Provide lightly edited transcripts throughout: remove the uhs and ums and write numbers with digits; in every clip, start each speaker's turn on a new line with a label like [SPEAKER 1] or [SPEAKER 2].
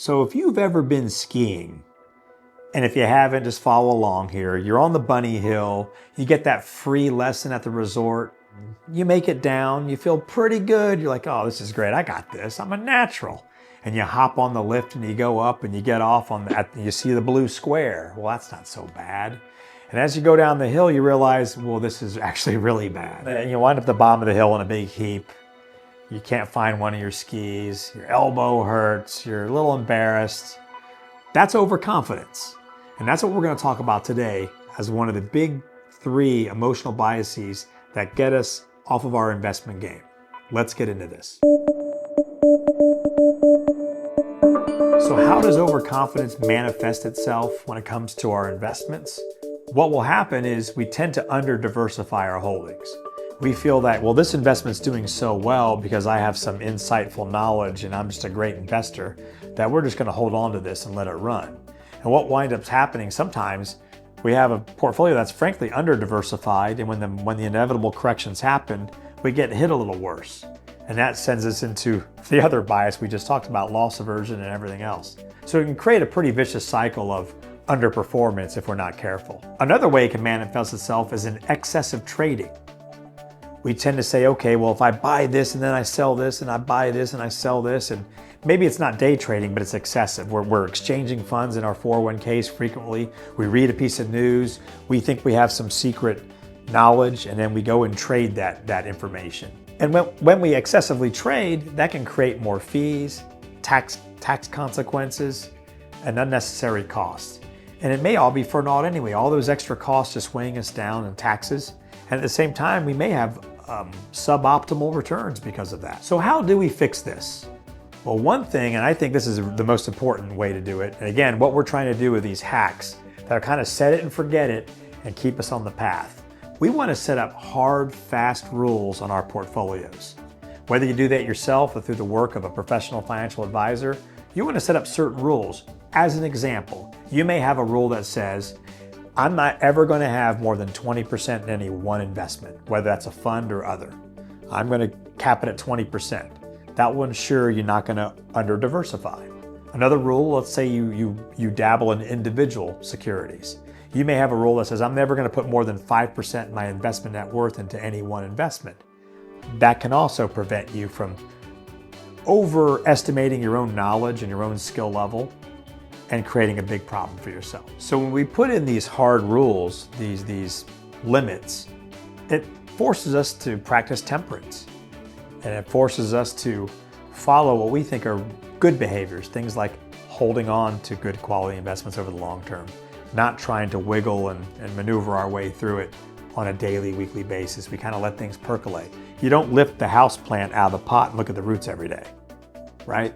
[SPEAKER 1] So if you've ever been skiing, and if you haven't, just follow along here. You're on the bunny hill, you get that free lesson at the resort, you make it down, you feel pretty good. You're like, oh, this is great, I got this, I'm a natural. And you hop on the lift and you go up and you get off on that, you see the blue square. Well, that's not so bad. And as you go down the hill, you realize, well, this is actually really bad. And you wind up at the bottom of the hill in a big heap. You can't find one of your skis, your elbow hurts, you're a little embarrassed. That's overconfidence. And that's what we're going to talk about today as one of the big 3 emotional biases that get us off of our investment game. Let's get into this. So how does overconfidence manifest itself when it comes to our investments? What will happen is we tend to under-diversify our holdings. We feel that, well, this investment's doing so well because I have some insightful knowledge and I'm just a great investor, that we're just going to hold on to this and let it run. And what winds up happening sometimes, we have a portfolio that's frankly under-diversified, and when the inevitable corrections happen, we get hit a little worse. And that sends us into the other bias we just talked about, loss aversion and everything else. So it can create a pretty vicious cycle of underperformance if we're not careful. Another way it can manifest itself is in excessive trading. We tend to say, okay, well, if I buy this and then I sell this and I buy this and I sell this, and maybe it's not day trading, but it's excessive. We're exchanging funds in our 401ks frequently. We read a piece of news. We think we have some secret knowledge, and then we go and trade that information. And when we excessively trade, that can create more fees, tax consequences, and unnecessary costs. And it may all be for naught anyway. All those extra costs just weighing us down in taxes. And at the same time, we may have suboptimal returns because of that. So how do we fix this? Well, one thing, and I think this is the most important way to do it, and again, what we're trying to do with these hacks that are kind of set it and forget it and keep us on the path. We want to set up hard, fast rules on our portfolios. Whether you do that yourself or through the work of a professional financial advisor, you want to set up certain rules. As an example, you may have a rule that says, I'm not ever going to have more than 20% in any one investment, whether that's a fund or other. I'm going to cap it at 20%. That will ensure you're not going to under-diversify. Another rule, let's say you dabble in individual securities. You may have a rule that says, I'm never going to put more than 5% of my investment net worth into any one investment. That can also prevent you from overestimating your own knowledge and your own skill level and creating a big problem for yourself. So when we put in these hard rules, these limits, it forces us to practice temperance. And it forces us to follow what we think are good behaviors, things like holding on to good quality investments over the long term, not trying to wiggle and maneuver our way through it on a daily, weekly basis. We kind of let things percolate. You don't lift the house plant out of the pot and look at the roots every day, right?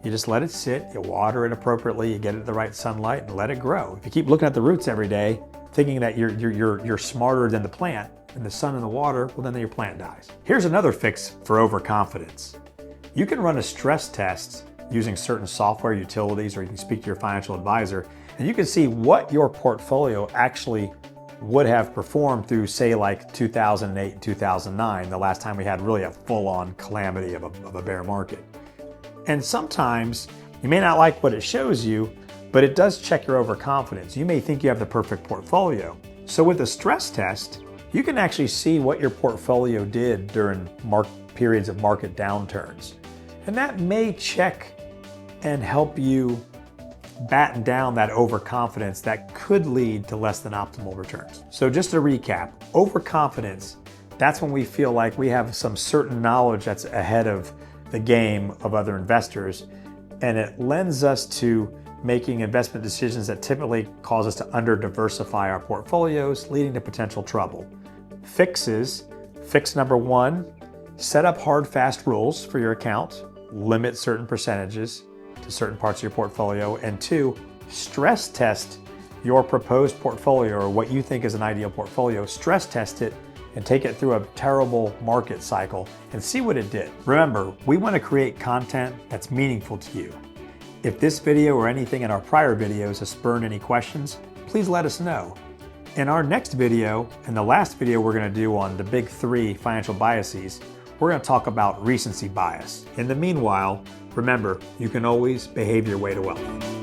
[SPEAKER 1] You just let it sit, you water it appropriately, you get it the right sunlight and let it grow. If you keep looking at the roots every day, thinking that you're smarter than the plant and the sun and the water, well, then your plant dies. Here's another fix for overconfidence. You can run a stress test using certain software utilities, or you can speak to your financial advisor, and you can see what your portfolio actually would have performed through, say, like 2008 and 2009, the last time we had really a full-on calamity of a bear market. And sometimes you may not like what it shows you, but it does check your overconfidence. You may think you have the perfect portfolio. So with a stress test, you can actually see what your portfolio did during periods of market downturns. And that may check and help you batten down that overconfidence that could lead to less than optimal returns. So just to recap, overconfidence, that's when we feel like we have some certain knowledge that's ahead of the game of other investors, and it lends us to making investment decisions that typically cause us to under-diversify our portfolios, leading to potential trouble. Fixes. Fix number 1, set up hard, fast rules for your account, limit certain percentages to certain parts of your portfolio, and 2, stress test your proposed portfolio, or what you think is an ideal portfolio. Stress test it and take it through a terrible market cycle and see what it did. Remember, we want to create content that's meaningful to you. If this video or anything in our prior videos has spurred any questions, please let us know. In our next video, and the last video we're going to do on the big 3 financial biases, we're going to talk about recency bias. In the meanwhile, Remember, you can always behave your way to wealth.